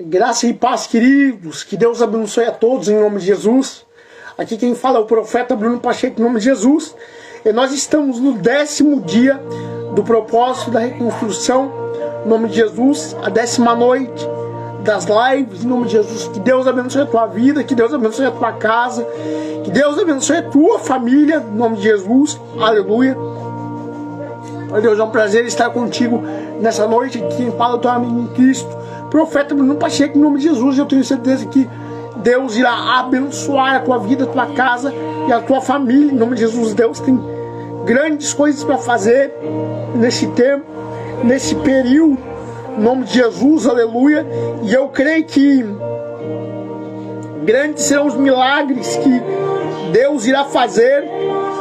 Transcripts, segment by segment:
Graça e paz, queridos. Que Deus abençoe a todos em nome de Jesus. Aqui quem fala é o profeta Bruno Pacheco em nome de Jesus. E nós estamos no 10º dia do propósito da reconstrução em nome de Jesus. A 10ª noite das lives em nome de Jesus. Que Deus abençoe a tua vida, que Deus abençoe a tua casa, que Deus abençoe a tua família em nome de Jesus. Aleluia. Meu Deus, é um prazer estar contigo nessa noite. Quem fala é o teu amigo em Cristo, profeta Bruno Pacheco em nome de Jesus. Eu tenho certeza que Deus irá abençoar a tua vida, a tua casa e a tua família em nome de Jesus. Deus tem grandes coisas para fazer nesse tempo, nesse período, em nome de Jesus, aleluia. E eu creio que grandes serão os milagres que Deus irá fazer,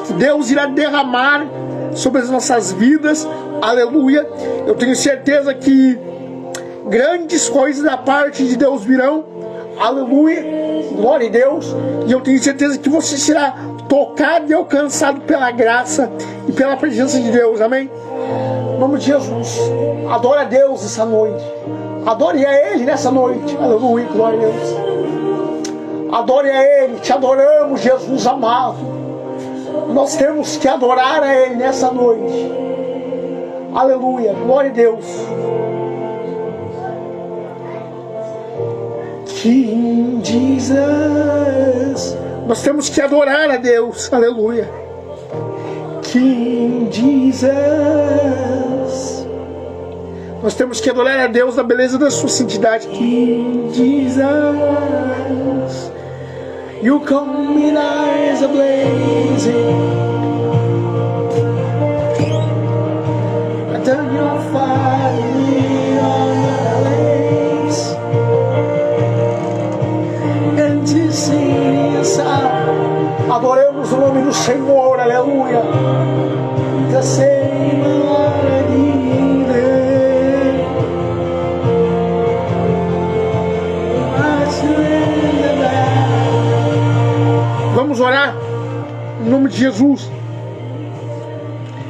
que Deus irá derramar sobre as nossas vidas, aleluia. Eu tenho certeza que grandes coisas da parte de Deus virão, aleluia, glória a Deus. E eu tenho certeza que você será tocado e alcançado pela graça e pela presença de Deus, amém? Em nome de Jesus, adore a Deus essa noite, adore a Ele nessa noite, aleluia, glória a Deus. Adore a Ele, te adoramos, Jesus amado. Nós temos que adorar a Ele nessa noite, aleluia, glória a Deus. King Jesus, nós temos que adorar a Deus, aleluia. King Jesus, nós temos que adorar a Deus na beleza da sua santidade. King Jesus, you come with eyes ablazing, I turn your fire on my lace, and to sing a song. Adoremos o nome do Senhor, aleluia. The same Vamos orar em nome de Jesus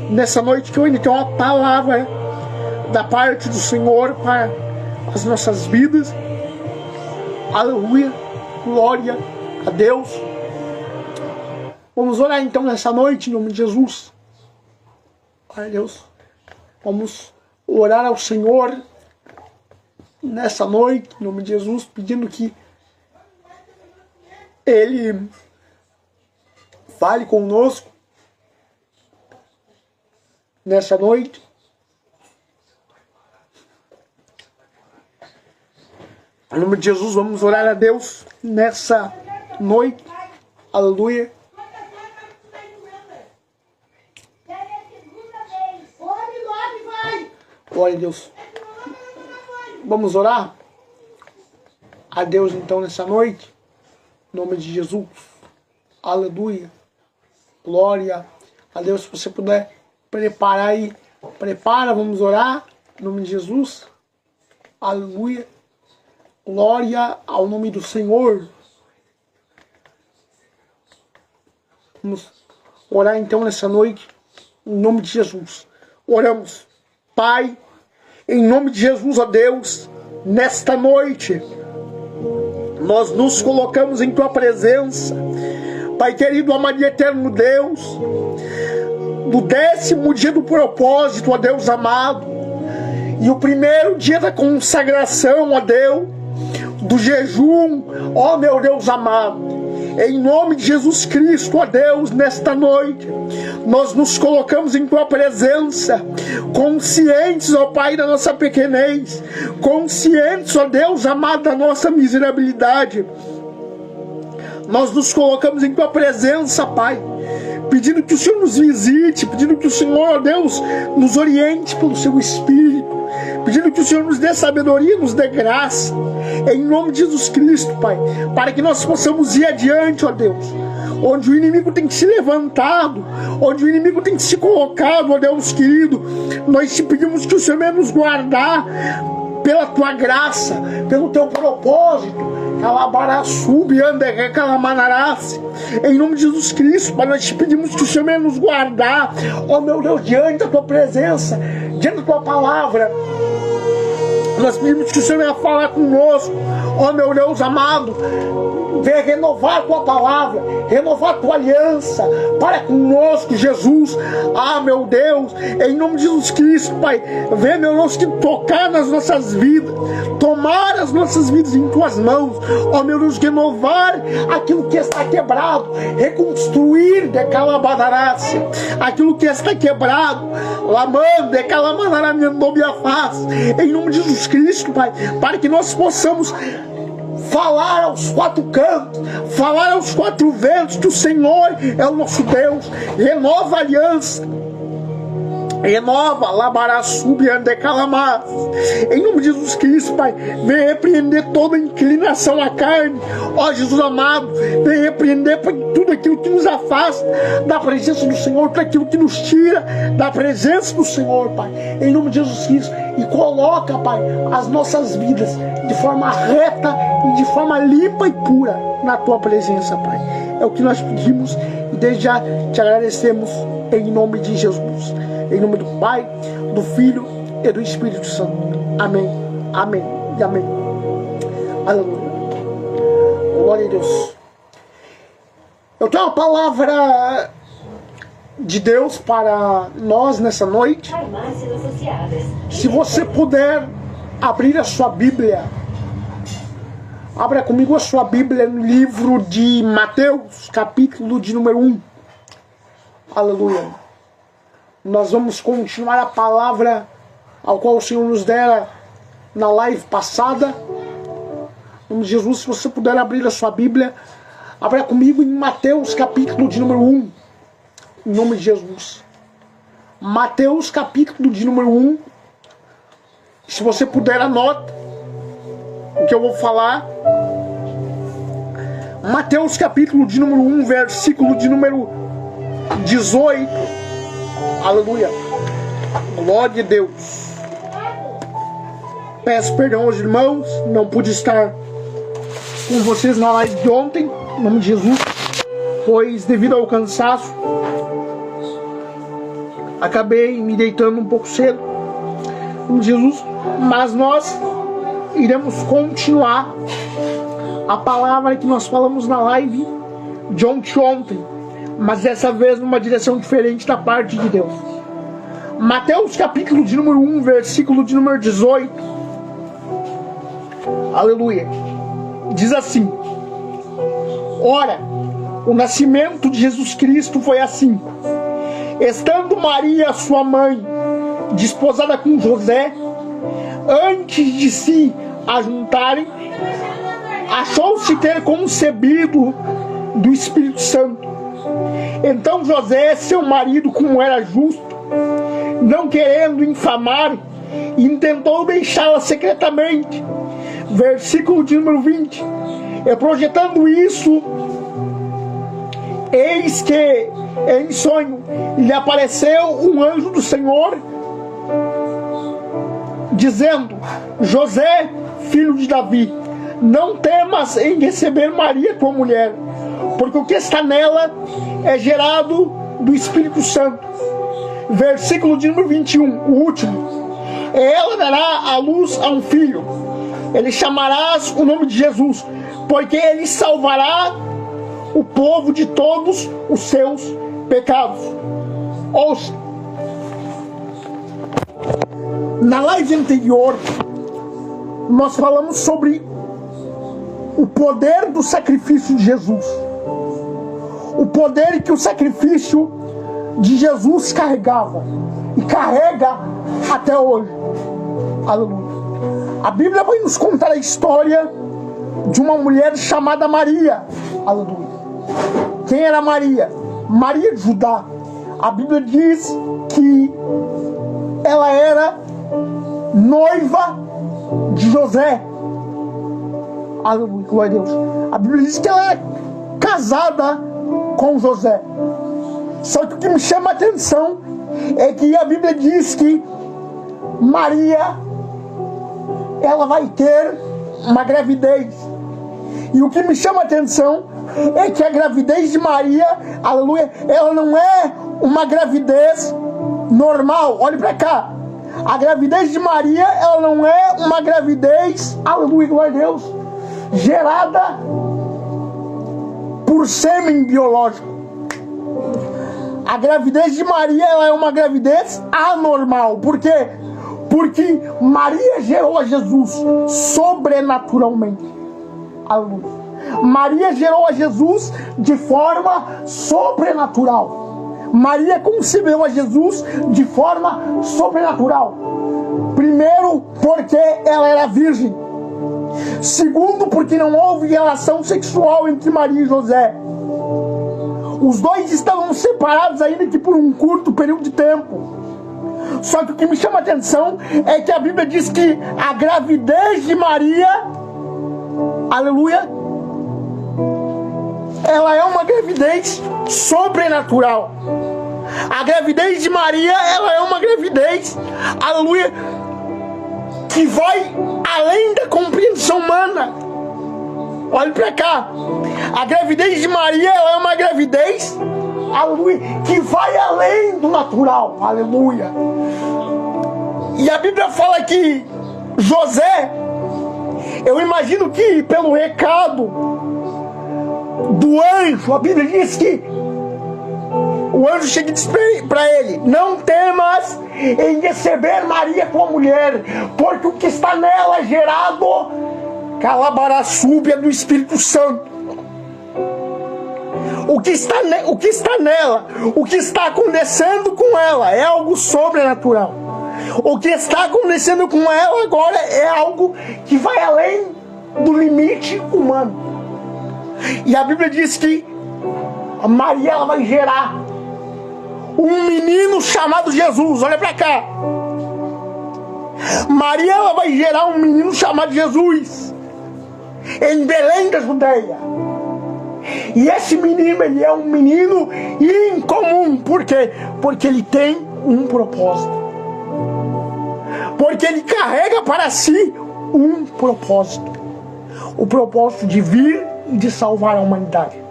nessa noite, que eu ainda tenho uma palavra da parte do Senhor para as nossas vidas, aleluia, glória a Deus. Vamos orar então nessa noite em nome de Jesus, glória a Deus. Vamos orar ao Senhor nessa noite em nome de Jesus, pedindo que Ele fale conosco nessa noite. Em nome de Jesus, vamos orar a Deus nessa noite. Aleluia. Glória a Deus. Vamos orar a Deus então nessa noite. Em nome de Jesus. Aleluia. Glória a Deus. Se você puder preparar aí, prepara, vamos orar em nome de Jesus. Aleluia. Glória ao nome do Senhor. Vamos orar então nessa noite em nome de Jesus. Oramos. Pai, em nome de Jesus, ó Deus, nesta noite nós nos colocamos em tua presença, Pai querido, amado e eterno Deus, no 10º dia do propósito, ó Deus amado, e o primeiro dia da consagração, ó Deus, do jejum, ó meu Deus amado. Em nome de Jesus Cristo, ó Deus, nesta noite, nós nos colocamos em tua presença, conscientes, ó Pai, da nossa pequenez, conscientes, ó Deus amado, da nossa miserabilidade. Nós nos colocamos em tua presença, Pai, pedindo que o Senhor nos visite, pedindo que o Senhor, ó Deus, nos oriente pelo seu Espírito, pedindo que o Senhor nos dê sabedoria, nos dê graça, em nome de Jesus Cristo, Pai, para que nós possamos ir adiante, ó Deus, onde o inimigo tem que se levantado, onde o inimigo tem que se colocado, ó Deus querido. Nós te pedimos que o Senhor venha nos guardar pela tua graça, pelo teu propósito. Em nome de Jesus Cristo, Pai, nós te pedimos que o Senhor venha nos guardar, ó meu Deus, diante da tua presença, diante da tua palavra. Nós pedimos que o Senhor venha falar conosco, ó meu Deus amado, venha renovar a tua palavra, renovar a tua aliança para conosco, Jesus. Ah, meu Deus, em nome de Jesus Cristo, Pai, venha, meu Deus, que tocar nas nossas vidas, tomar as nossas vidas em tuas mãos, ó meu Deus, renovar aquilo que está quebrado, reconstruir de calabadarás, aquilo que está quebrado, lamando de calabadarás, em nome de Jesus Cristo, Pai, para que nós possamos falar aos quatro cantos, falar aos quatro ventos que o Senhor é o nosso Deus. Renova a aliança, renova, em nome de Jesus Cristo, Pai, vem repreender toda inclinação à carne, ó Jesus amado, vem repreender tudo aquilo que nos afasta da presença do Senhor, tudo aquilo que nos tira da presença do Senhor, Pai, em nome de Jesus Cristo, e coloca, Pai, as nossas vidas de forma reta e de forma limpa e pura na Tua presença, Pai. É o que nós pedimos e desde já te agradecemos em nome de Jesus. Em nome do Pai, do Filho e do Espírito Santo. Amém, amém e amém. Aleluia. Glória a Deus. Eu tenho uma palavra de Deus para nós nessa noite. Se você puder abrir a sua Bíblia, abra comigo a sua Bíblia no livro de Mateus, capítulo de número 1. Aleluia. Nós vamos continuar a palavra ao qual o Senhor nos dera na live passada. Em nome de Jesus, se você puder abrir a sua Bíblia, abra comigo em Mateus capítulo de número 1. Em nome de Jesus. Mateus capítulo de número 1. Se você puder, anota o que eu vou falar. Mateus capítulo de número 1, versículo de número 18. Aleluia. Glória a Deus. Peço perdão aos irmãos, não pude estar com vocês na live de ontem, em nome de Jesus, pois devido ao cansaço acabei me deitando um pouco cedo, em nome de Jesus, mas nós iremos continuar a palavra que nós falamos na live de ontem, mas dessa vez numa direção diferente da parte de Deus. Mateus capítulo de número 1, versículo de número 18. Aleluia. Diz assim: ora, o nascimento de Jesus Cristo foi assim. Estando Maria, sua mãe, desposada com José, antes de se ajuntarem, achou-se ter concebido do Espírito Santo. Então José, seu marido, como era justo, não querendo infamar, intentou deixá-la secretamente. Versículo de número 20. E projetando isso, eis que em sonho lhe apareceu um anjo do Senhor, dizendo: José, filho de Davi, não temas em receber Maria, tua mulher, porque o que está nela é gerado do Espírito Santo. Versículo de número 21, o último. Ela dará à luz a um filho, ele chamarás o nome de Jesus, porque ele salvará o povo de todos os seus pecados. Ouça. Na live anterior, nós falamos sobre o poder do sacrifício de Jesus. O poder que o sacrifício de Jesus carregava e carrega até hoje. Aleluia. A Bíblia vai nos contar a história de uma mulher chamada Maria. Aleluia. Quem era Maria? Maria de Judá. A Bíblia diz que ela era noiva de José. Aleluia, glória a Deus. A Bíblia diz que ela é casada com José. Só que o que me chama a atenção é que a Bíblia diz que Maria, ela vai ter uma gravidez. E o que me chama a atenção é que a gravidez de Maria, aleluia, ela não é uma gravidez normal. Olhe para cá. A gravidez de Maria, ela não é uma gravidez, aleluia, glória a Deus, gerada por sêmen biológico. A gravidez de Maria, ela é uma gravidez anormal. Por quê? Porque Maria gerou a Jesus sobrenaturalmente. Aleluia. Maria gerou a Jesus de forma sobrenatural. Maria concebeu a Jesus de forma sobrenatural. Primeiro, porque ela era virgem. Segundo, porque não houve relação sexual entre Maria e José. Os dois estavam separados ainda que por um curto período de tempo. Só que o que me chama a atenção é que a Bíblia diz que a gravidez de Maria, aleluia, ela é uma gravidez sobrenatural. A gravidez de Maria, ela é uma gravidez, aleluia, que vai além da compreensão humana. Olhe para cá. A gravidez de Maria, ela é uma gravidez, aleluia, que vai além do natural. Aleluia. E a Bíblia fala que José, eu imagino que pelo recado do anjo, a Bíblia diz que o anjo chega e diz para ele: não temas em receber Maria tua mulher, porque o que está nela é gerado calabaraçúbia do Espírito Santo. O que está nela, o que está acontecendo com ela é algo sobrenatural. O que está acontecendo com ela agora é algo que vai além do limite humano. E a Bíblia diz que a Maria, ela vai gerar um menino chamado Jesus. Olha para cá. Maria, ela vai gerar um menino chamado Jesus em Belém da Judeia. E esse menino, ele é um menino incomum. Por quê? Porque ele tem um propósito. Porque ele carrega para si um propósito. O propósito de vir e de salvar a humanidade.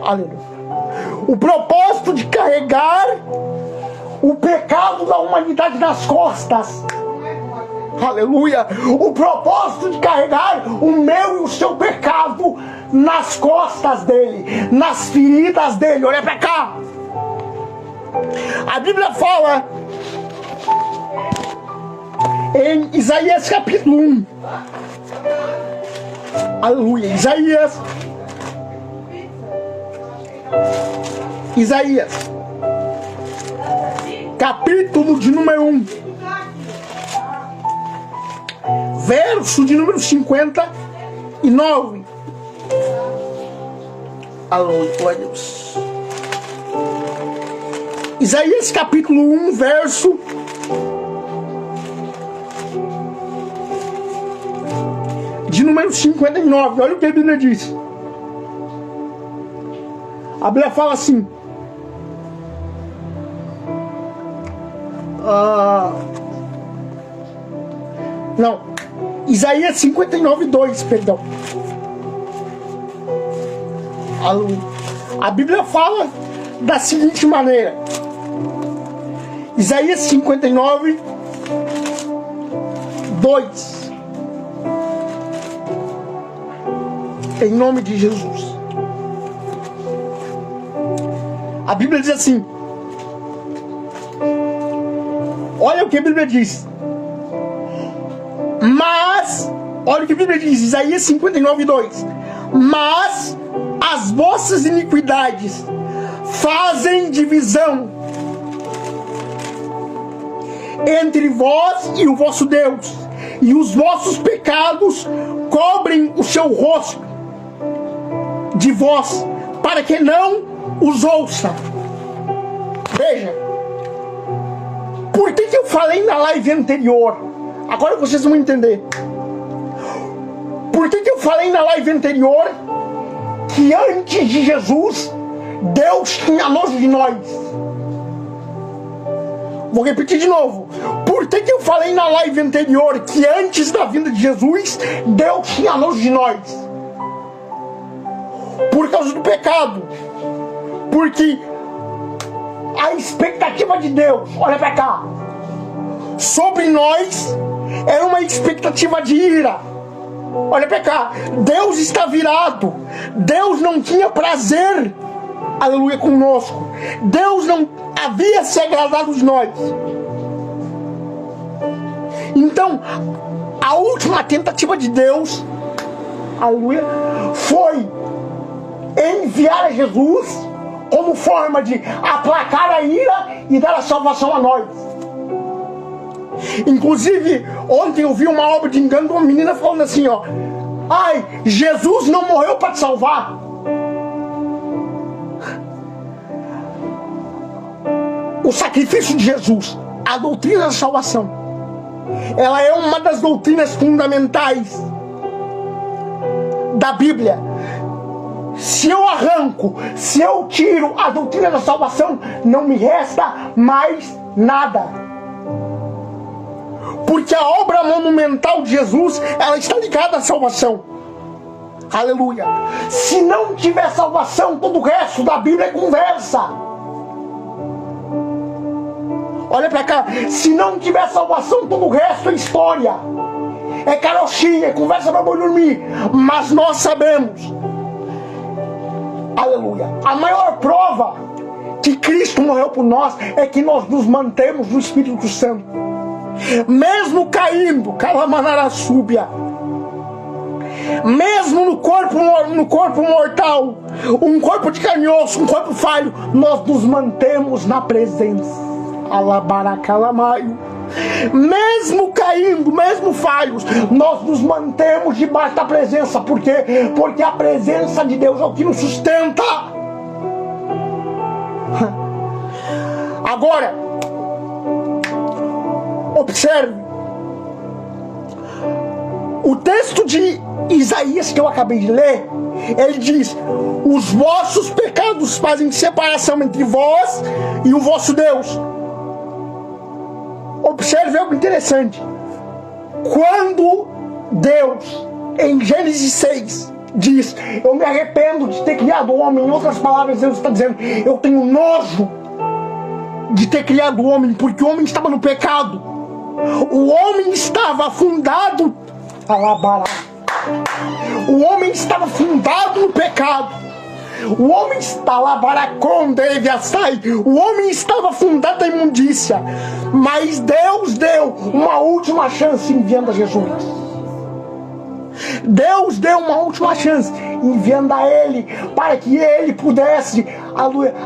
Aleluia. O propósito de carregar o pecado da humanidade nas costas. Aleluia. O propósito de carregar o meu e o seu pecado nas costas dele, nas feridas dele. Olha pra cá. A Bíblia fala em Isaías capítulo 1. Aleluia. Isaías capítulo de número 1, verso de número 59. Aleluia, glória a Deus. Isaías capítulo 1, verso de número 59. Olha o que a Bíblia diz. A Bíblia fala assim: Isaías 59, 2, perdão. A Bíblia fala da seguinte maneira. Isaías 59, 2. Em nome de Jesus. A Bíblia diz assim. Olha o que a Bíblia diz. Mas, olha o que a Bíblia diz, Isaías 59, 2. Mas as vossas iniquidades fazem divisão entre vós e o vosso Deus, e os vossos pecados cobrem o seu rosto de vós, para que não os ouça. Veja, por que eu falei na live anterior? Agora vocês vão entender. Por que eu falei na live anterior que antes de Jesus, Deus tinha nojo de nós? Vou repetir de novo. Por que eu falei na live anterior que antes da vinda de Jesus, Deus tinha nojo de nós? Por causa do pecado. Porque a expectativa de Deus, olha pra cá, sobre nós era uma expectativa de ira. Olha pra cá, Deus está virado. Deus não tinha prazer, aleluia, conosco. Deus não havia se agradado de nós. Então, a última tentativa de Deus, aleluia, foi enviar a Jesus como forma de aplacar a ira e dar a salvação a nós. Inclusive, ontem eu vi uma obra de engano de uma menina falando assim, ó: ai, Jesus não morreu para te salvar. O sacrifício de Jesus, a doutrina da salvação, ela é uma das doutrinas fundamentais da Bíblia. Se eu arranco, se eu tiro a doutrina da salvação, não me resta mais nada. Porque a obra monumental de Jesus, ela está ligada à salvação. Aleluia. Se não tiver salvação, todo o resto da Bíblia é conversa. Olha pra cá. Se não tiver salvação, todo o resto é história. É carochinha, é conversa para boi dormir. Mas nós sabemos, aleluia, a maior prova que Cristo morreu por nós é que nós nos mantemos no Espírito Santo. Mesmo caindo, calamanarasúbia, mesmo no corpo mortal, um corpo de carne e osso, um corpo falho, nós nos mantemos na presença. Alabaracalamaio. Mesmo caindo, mesmo falhos, nós nos mantemos debaixo da presença. Por quê? Porque a presença de Deus é o que nos sustenta. Agora, observe o texto de Isaías que eu acabei de ler. Ele diz: os vossos pecados fazem separação entre vós e o vosso Deus. Observe algo interessante. Quando Deus, em Gênesis 6, diz: eu me arrependo de ter criado o homem, em outras palavras, Deus está dizendo: eu tenho nojo de ter criado o homem, porque o homem estava no pecado. O homem estava afundado. O homem estava afundado no pecado. O homem está lá, o homem estava afundado na imundícia. Mas Deus deu uma última chance enviando a Jesus. Deus deu uma última chance enviando a Ele, para que Ele pudesse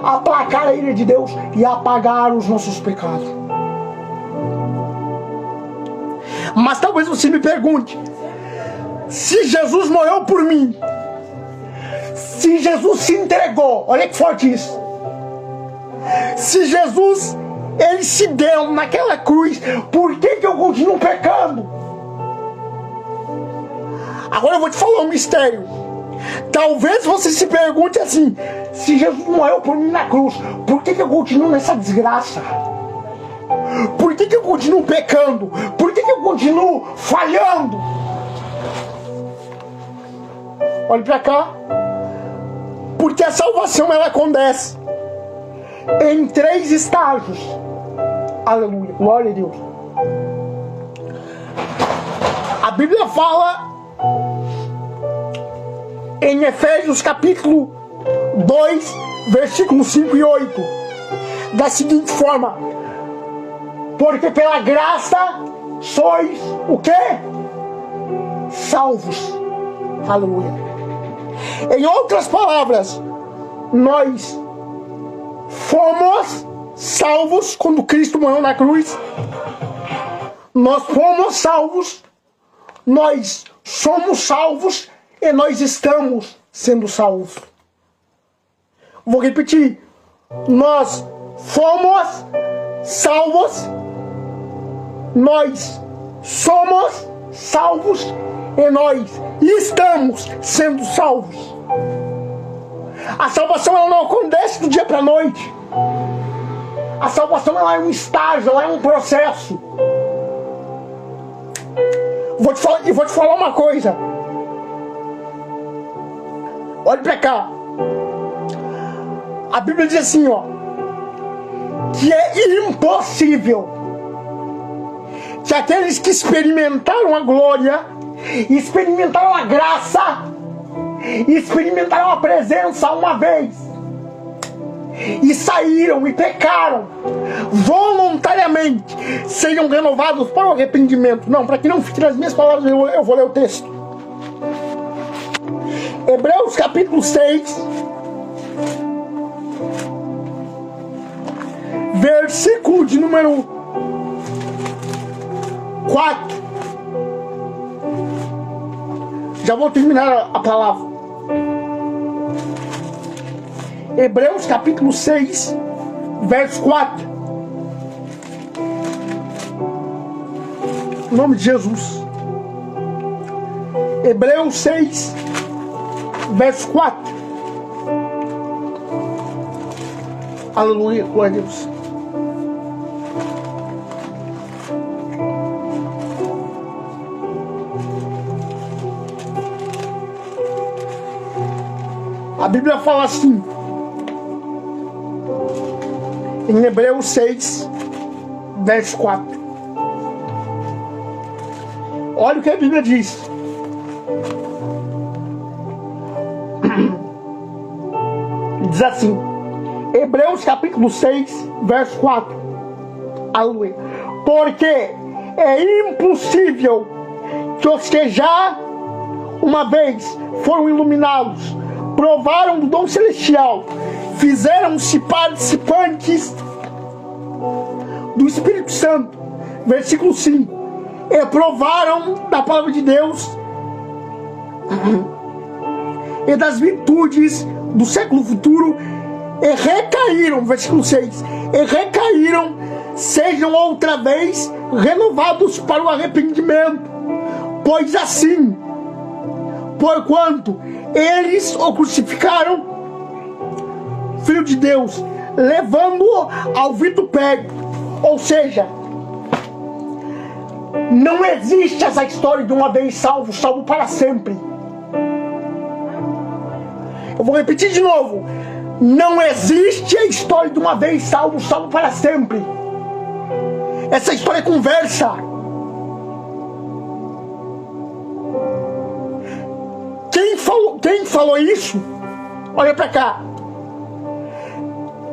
aplacar a ira de Deus e apagar os nossos pecados. Mas talvez você me pergunte: se Jesus morreu por mim, se Jesus se entregou, olha que forte isso, se Jesus, Ele se deu naquela cruz, por que eu continuo pecando? Agora eu vou te falar um mistério. Talvez você se pergunte assim: se Jesus morreu por mim na cruz, por que eu continuo nessa desgraça? Por que eu continuo pecando? Por que eu continuo falhando? Olhe pra cá. Porque a salvação, ela acontece em 3 estágios. Aleluia, glória a Deus. A Bíblia fala em Efésios capítulo 2, versículos 5 e 8, da seguinte forma: porque pela graça sois o quê? Salvos. Aleluia. Em outras palavras, nós fomos salvos quando Cristo morreu na cruz. Nós fomos salvos, nós somos salvos e nós estamos sendo salvos. Vou repetir: nós fomos salvos, nós somos salvos e nós estamos sendo salvos. A salvação, ela não acontece do dia para a noite. A salvação, ela é um estágio, ela é um processo. Vou te falar uma coisa. Olhe para cá. A Bíblia diz assim, ó: que é impossível que aqueles que experimentaram a glória, experimentaram a graça, experimentaram a presença uma vez e saíram e pecaram voluntariamente, sejam renovados para o arrependimento. Não, para que não fique nas minhas palavras, eu vou ler o texto. Hebreus capítulo 6, versículo de número 4. Já vou terminar a palavra. Hebreus capítulo 6, verso 4. Em nome de Jesus. Hebreus 6, verso 4. Aleluia, glória a Deus. A Bíblia fala assim, em Hebreus 6, verso 4. Olha o que a Bíblia diz. Diz assim, Hebreus capítulo 6, verso 4. Aleluia. Porque é impossível que os que já uma vez foram iluminados, provaram do dom celestial, fizeram-se participantes do Espírito Santo, versículo 5, e provaram da palavra de Deus e das virtudes do século futuro, e recaíram, versículo 6, e recaíram, sejam outra vez renovados para o arrependimento, pois assim, porquanto eles o crucificaram, Filho de Deus, levando-o ao vitupério. Ou seja, não existe essa história de uma vez salvo, salvo para sempre. Eu vou repetir de novo. Não existe a história de uma vez salvo, salvo para sempre. Essa história é conversa. Quem falou isso? Olha pra cá.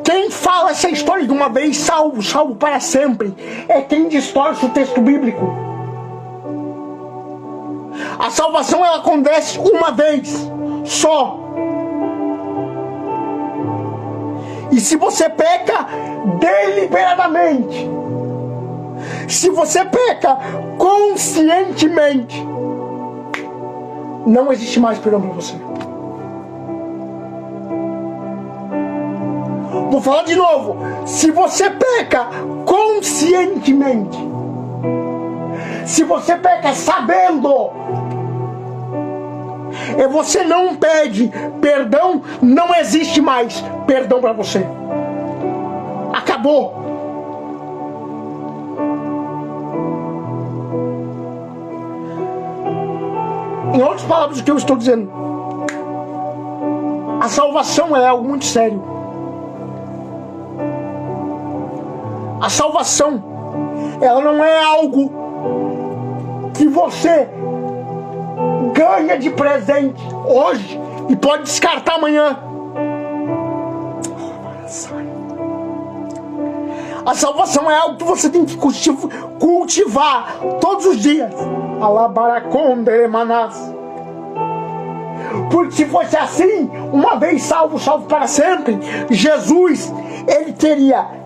Quem fala essa história de uma vez salvo, salvo para sempre, é quem distorce o texto bíblico. A salvação, ela acontece uma vez só. E se você peca deliberadamente, se você peca conscientemente, não existe mais perdão para você. Vou falar de novo. Se você peca conscientemente, se você peca sabendo, e você não pede perdão, não existe mais perdão para você. Acabou. Em outras palavras, o que eu estou dizendo, a salvação é algo muito sério. A salvação, ela não é algo que você ganha de presente hoje e pode descartar amanhã. A salvação é algo que você tem que cultivar todos os dias. Porque se fosse assim, uma vez salvo, salvo para sempre, Jesus, ele teria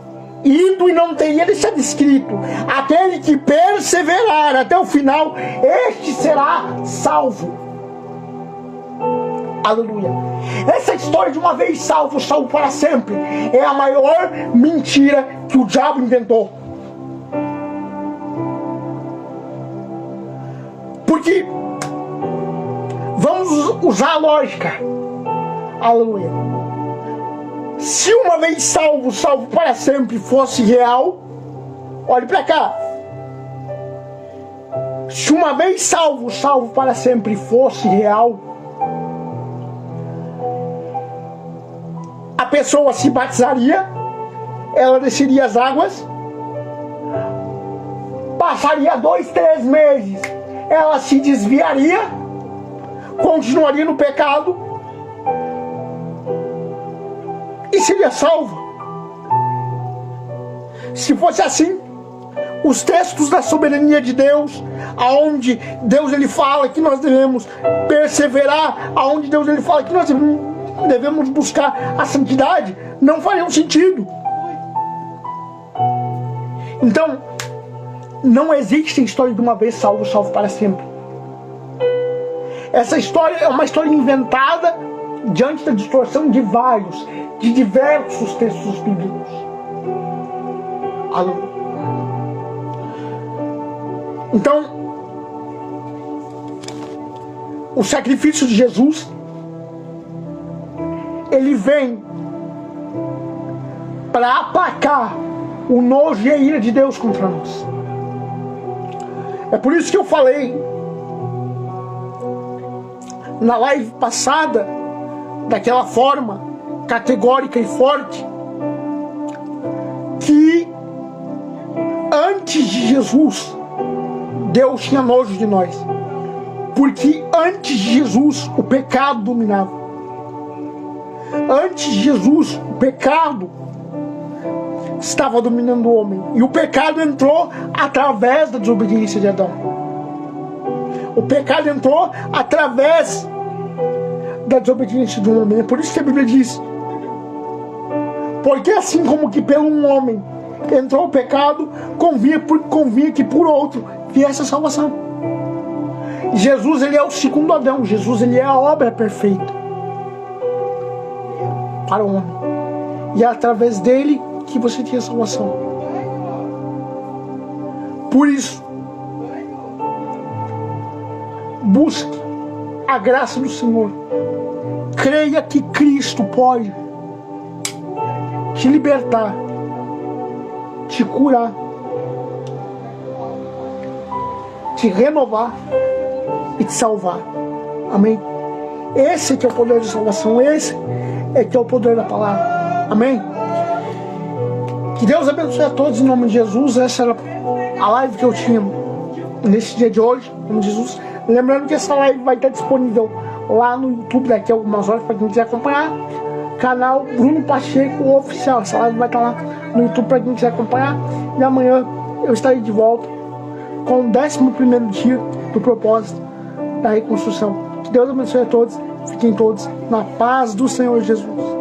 ido e não teria deixado escrito: aquele que perseverar até o final, este será salvo. Aleluia. Essa história de uma vez salvo, salvo para sempre, é a maior mentira que o diabo inventou. Porque vamos usar a lógica. Aleluia. Se uma vez salvo, salvo para sempre fosse real, olhe para cá. Se uma vez salvo, salvo para sempre fosse real, a pessoa se batizaria ela desceria as águas, passaria 2, 3 meses, ela se desviaria, continuaria no pecado e seria salva. Se fosse assim, os textos da soberania de Deus, aonde Deus ele fala que nós devemos perseverar, aonde Deus ele fala que nós devemos buscar a santidade, não fariam sentido. Então, não existe história de uma vez salvo, salvo para sempre. Essa história é uma história inventada diante da distorção de diversos textos bíblicos. Então, o sacrifício de Jesus, ele vem para aplacar o nojo e a ira de Deus contra nós. É por isso que eu falei na live passada, daquela forma categórica e forte, que antes de Jesus, Deus tinha nojo de nós, porque antes de Jesus o pecado dominava. Antes de Jesus o pecado estava dominando o homem, e o pecado entrou através da desobediência de Adão. O pecado entrou através da desobediência do homem. É por isso que a Bíblia diz: porque assim como que pelo um homem entrou o pecado, convinha que por outro viesse a salvação. Jesus, ele é o segundo Adão. Jesus, ele é a obra perfeita para o homem, e é através dele que você tinha salvação. Por isso, busque a graça do Senhor. Creia que Cristo pode te libertar, te curar, te renovar e te salvar. Amém? Esse que é o poder de salvação. Esse é que é o poder da palavra. Amém? Que Deus abençoe a todos em nome de Jesus. Essa era a live que eu tinha nesse dia de hoje, em nome de Jesus. Lembrando que essa live vai estar disponível lá no YouTube daqui a algumas horas para quem quiser acompanhar. Canal Bruno Pacheco Oficial. Essa live vai estar lá no YouTube para quem quiser acompanhar. E amanhã eu estarei de volta com o 11º dia do propósito da reconstrução. Que Deus abençoe a todos. Fiquem todos na paz do Senhor Jesus.